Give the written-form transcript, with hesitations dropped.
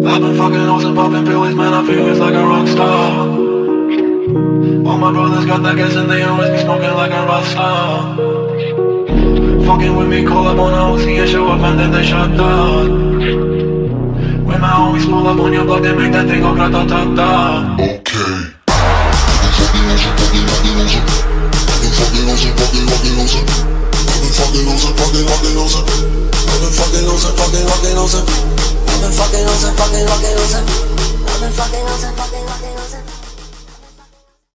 I've been fucking hoes and popping pills, man, I feel it's like a rock star. All my brothers got that gas and they always be smoking like a rock star. Fucking with me, call up on a OC and show up and then they shut down. When my homies pull up on your block, they make that thing go grata-ta-ta. Okay. I've been fucking on some